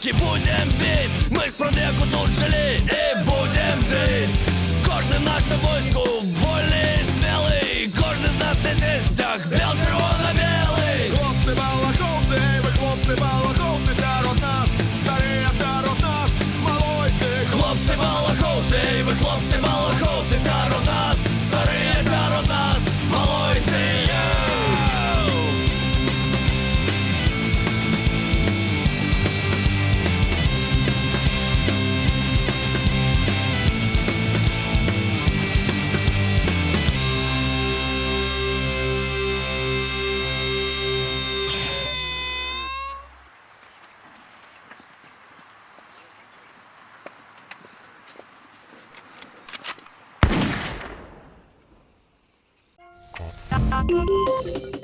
Так і будем бить, ми з продику тут жили і будем жить. Кожне наше войско вольний і смілий, кожен з нас десь є стяг бел-червоно-білий. Хлопці балаковці, ей ви хлопці балаковці, серед нас, старі серед нас, малойці. Хлопці балаковці, ей ви хлопці балаковці, серед нас, старі серед нас, малойці. Thank you.